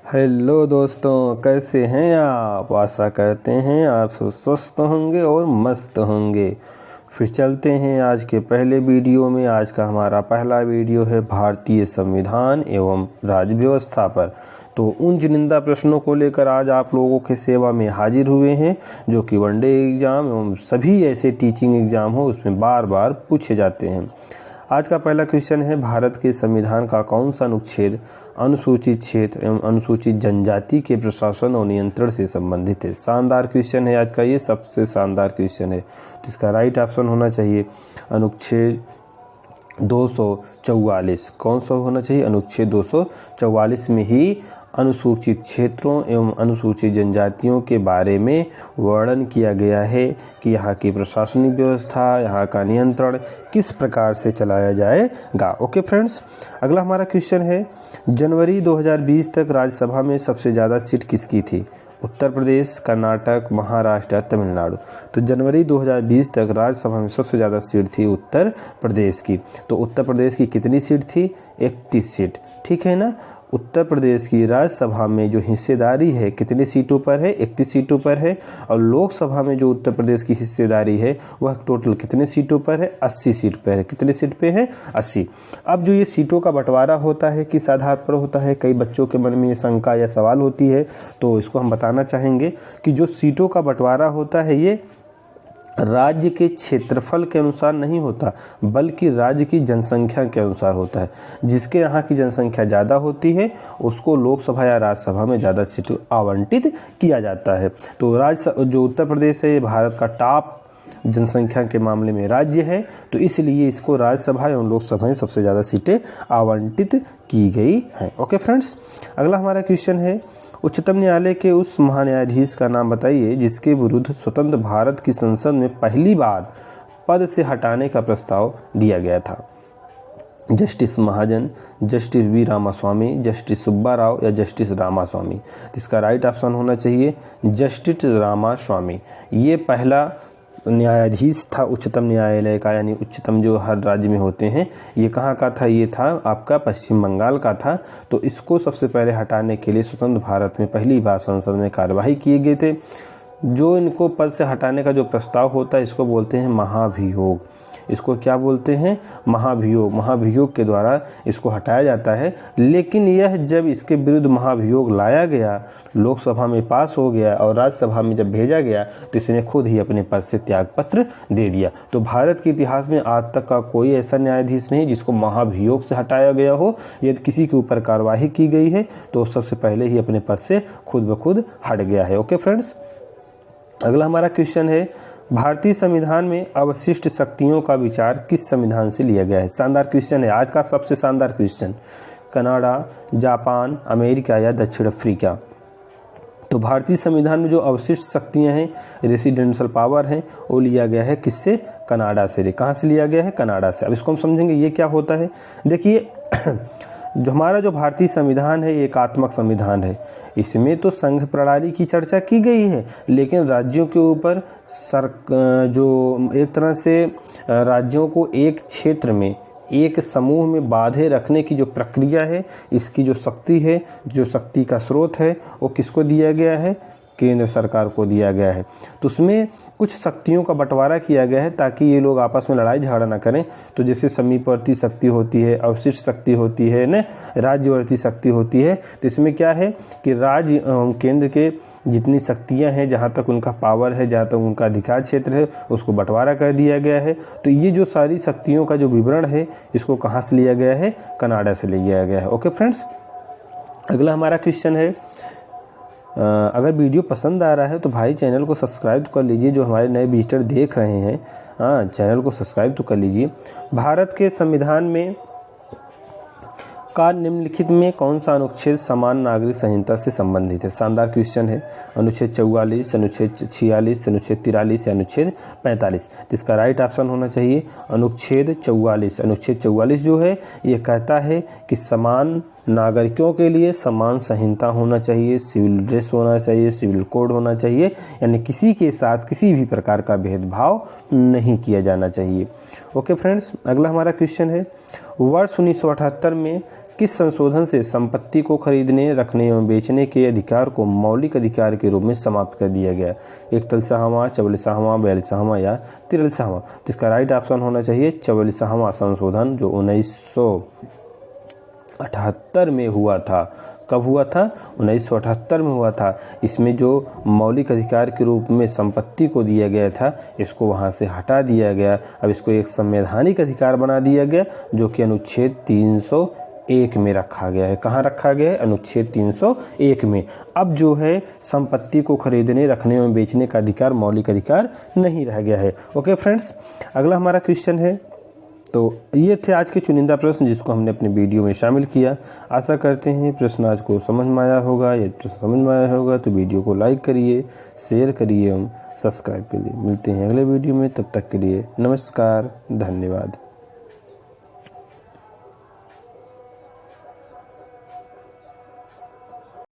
Hello दोस्तों, कैसे हैं आप। आशा करते हैं आप सब स्वस्थ होंगे और मस्त होंगे। फिर चलते हैं आज के पहले वीडियो में। आज का हमारा पहला वीडियो है भारतीय संविधान एवं राज्य व्यवस्था पर। तो उन चुनिंदा प्रश्नों को लेकर आज आप लोगों के सेवा में हाजिर हुए हैं, जो कि वनडे एग्ज़ाम एवं सभी ऐसे टीचिंग एग्ज़ाम हो उसमें बार बार पूछे जाते हैं। आज का पहला क्वेश्चन है, भारत के संविधान का कौन सा अनुच्छेद अनुसूचित क्षेत्र एवं अनुसूचित जनजाति के प्रशासन और नियंत्रण से संबंधित है। शानदार क्वेश्चन है आज का, ये सबसे शानदार क्वेश्चन है। तो इसका राइट ऑप्शन होना चाहिए अनुच्छेद 244। कौन सा होना चाहिए? अनुच्छेद 244 में ही अनुसूचित क्षेत्रों एवं अनुसूचित जनजातियों के बारे में वर्णन किया गया है कि यहाँ की प्रशासनिक व्यवस्था, यहाँ का नियंत्रण किस प्रकार से चलाया जाएगा। ओके फ्रेंड्स, अगला हमारा क्वेश्चन है, जनवरी 2020 तक राज्यसभा में सबसे ज़्यादा सीट किसकी थी? उत्तर प्रदेश, कर्नाटक, महाराष्ट्र या तमिलनाडु। तो जनवरी 2020 तक राज्यसभा में सबसे ज़्यादा सीट थी उत्तर प्रदेश की। तो उत्तर प्रदेश की कितनी सीट थी? 31 सीट। ठीक है ना। उत्तर प्रदेश की राज्यसभा में जो हिस्सेदारी है कितनी सीटों पर है? 31 सीटों पर है। और लोकसभा में जो उत्तर प्रदेश की हिस्सेदारी है वह टोटल कितने सीटों पर है? 80 सीट पर है। कितने सीट पे है? 80। अब जो ये सीटों का बंटवारा होता है किस आधार पर होता है? कई बच्चों के मन में ये शंका या सवाल होती है, तो इसको हम बताना चाहेंगे कि जो सीटों का बंटवारा होता है ये राज्य के क्षेत्रफल के अनुसार नहीं होता, बल्कि राज्य की जनसंख्या के अनुसार होता है। जिसके यहाँ की जनसंख्या ज़्यादा होती है उसको लोकसभा या राज्यसभा में ज़्यादा सीट आवंटित किया जाता है। तो जो उत्तर प्रदेश है ये भारत का टॉप जनसंख्या के मामले में राज्य है, तो इसलिए इसको राज्यसभा एवं लोकसभा में सबसे ज़्यादा सीटें आवंटित की गई हैं। ओके फ्रेंड्स, अगला हमारा क्वेश्चन है, उच्चतम न्यायालय के उस महान्यायाधीश का नाम बताइए जिसके विरुद्ध स्वतंत्र भारत की संसद में पहली बार पद से हटाने का प्रस्ताव दिया गया था। Justice Mahajan, justice V Ramaswami, justice Subba Rao या जस्टिस रामास्वामी। इसका राइट ऑप्शन होना चाहिए जस्टिस रामास्वामी। ये पहला न्यायाधीश था उच्चतम न्यायालय का, यानी उच्चतम जो हर राज्य में होते हैं। ये कहाँ का था? ये था आपका पश्चिम बंगाल का था। तो इसको सबसे पहले हटाने के लिए स्वतंत्र भारत में पहली बार संसद में कार्यवाही किए गए थे। जो इनको पद से हटाने का जो प्रस्ताव होता है इसको बोलते हैं महाभियोग। इसको क्या बोलते हैं? महाभियोग। महाभियोग के द्वारा इसको हटाया जाता है। लेकिन यह जब इसके विरुद्ध महाभियोग लाया गया, लोकसभा में पास हो गया और राज्यसभा में जब भेजा गया तो इसने खुद ही अपने पद से त्यागपत्र दे दिया। तो भारत के इतिहास में आज तक का कोई ऐसा न्यायाधीश नहीं जिसको महाभियोग से हटाया गया हो। यदि किसी के ऊपर कार्यवाही की गई है तो सबसे पहले ही अपने पद से खुद ब खुद हट गया है। ओके फ्रेंड्स, अगला हमारा क्वेश्चन है, भारतीय संविधान में अवशिष्ट शक्तियों का विचार किस संविधान से लिया गया है? शानदार क्वेश्चन है, आज का सबसे शानदार क्वेश्चन। कनाडा, जापान, अमेरिका या दक्षिण अफ्रीका। तो भारतीय संविधान में जो अवशिष्ट शक्तियां हैं, रेसिडेंशियल पावर हैं, वो लिया गया है किससे? कनाडा से। कहाँ से लिया गया है? कनाडा से। अब इसको हम समझेंगे ये क्या होता है। देखिए जो हमारा जो भारतीय संविधान है ये एकात्मक संविधान है। इसमें तो संघ प्रणाली की चर्चा की गई है, लेकिन राज्यों के ऊपर जो एक तरह से राज्यों को एक क्षेत्र में, एक समूह में बांधे रखने की जो प्रक्रिया है, इसकी जो शक्ति है, जो शक्ति का स्रोत है, वो किसको दिया गया है? केंद्र सरकार को दिया गया है। तो उसमें कुछ शक्तियों का बंटवारा किया गया है ताकि ये लोग आपस में लड़ाई झगड़ा ना करें। तो जैसे समीपवर्ती शक्ति होती है, अवशिष्ट शक्ति होती है ना, राज्यवर्ती शक्ति होती है। तो इसमें क्या है कि राज्य केंद्र के जितनी शक्तियां हैं, जहाँ तक उनका पावर है, जहाँ तक उनका अधिकार क्षेत्र है, उसको बंटवारा कर दिया गया है। तो ये जो सारी शक्तियों का जो विवरण है इसको कहाँ से लिया गया है? कनाडा से लिया गया है। ओके फ्रेंड्स, अगला हमारा क्वेश्चन है, अगर वीडियो पसंद आ रहा है तो भाई चैनल को सब्सक्राइब तो कर लीजिए। जो हमारे नए विजिटर देख रहे हैं, चैनल को सब्सक्राइब तो कर लीजिए। भारत के संविधान में का निम्नलिखित में कौन सा अनुच्छेद समान नागरिक संहिता से संबंधित है? शानदार क्वेश्चन है। अनुच्छेद 44, अनुच्छेद 46, अनुच्छेद 43 या अनुच्छेद 45। तो इसका राइट ऑप्शन होना चाहिए अनुच्छेद 44। अनुच्छेद 44 जो है ये कहता है कि समान नागरिकों के लिए समान संहिता होना चाहिए, सिविल ड्रेस होना चाहिए, सिविल कोड होना चाहिए, यानी किसी के साथ किसी भी प्रकार का भेदभाव नहीं किया जाना चाहिए। ओके फ्रेंड्स, अगला हमारा क्वेश्चन है, वर्ष 1978 में किस संशोधन से संपत्ति को खरीदने, रखने एवं बेचने के अधिकार को मौलिक अधिकार के रूप में समाप्त कर दिया गया? 41वां, 44वां, 42वां या 43वां? तो इसका राइट ऑप्शन होना चाहिए 44वां संशोधन, जो 1978 में हुआ था। कब हुआ था? 1978 में हुआ था। इसमें जो मौलिक अधिकार के रूप में संपत्ति को दिया गया था, इसको वहाँ से हटा दिया गया। अब इसको एक संवैधानिक अधिकार बना दिया गया, जो कि अनुच्छेद 301 में रखा गया है। कहाँ रखा गया है? अनुच्छेद 301 में। अब जो है संपत्ति को खरीदने, रखने एवं बेचने का अधिकार मौलिक अधिकार नहीं रह गया है। ओके फ्रेंड्स, अगला हमारा क्वेश्चन है। तो ये थे आज के चुनिंदा प्रश्न जिसको हमने अपने वीडियो में शामिल किया। आशा करते हैं प्रश्न आज को समझ में आया होगा। यदि प्रश्न समझ में आया होगा तो वीडियो को लाइक करिए, शेयर करिए एवं सब्सक्राइब करिए। मिलते हैं अगले वीडियो में, तब तक के लिए नमस्कार, धन्यवाद।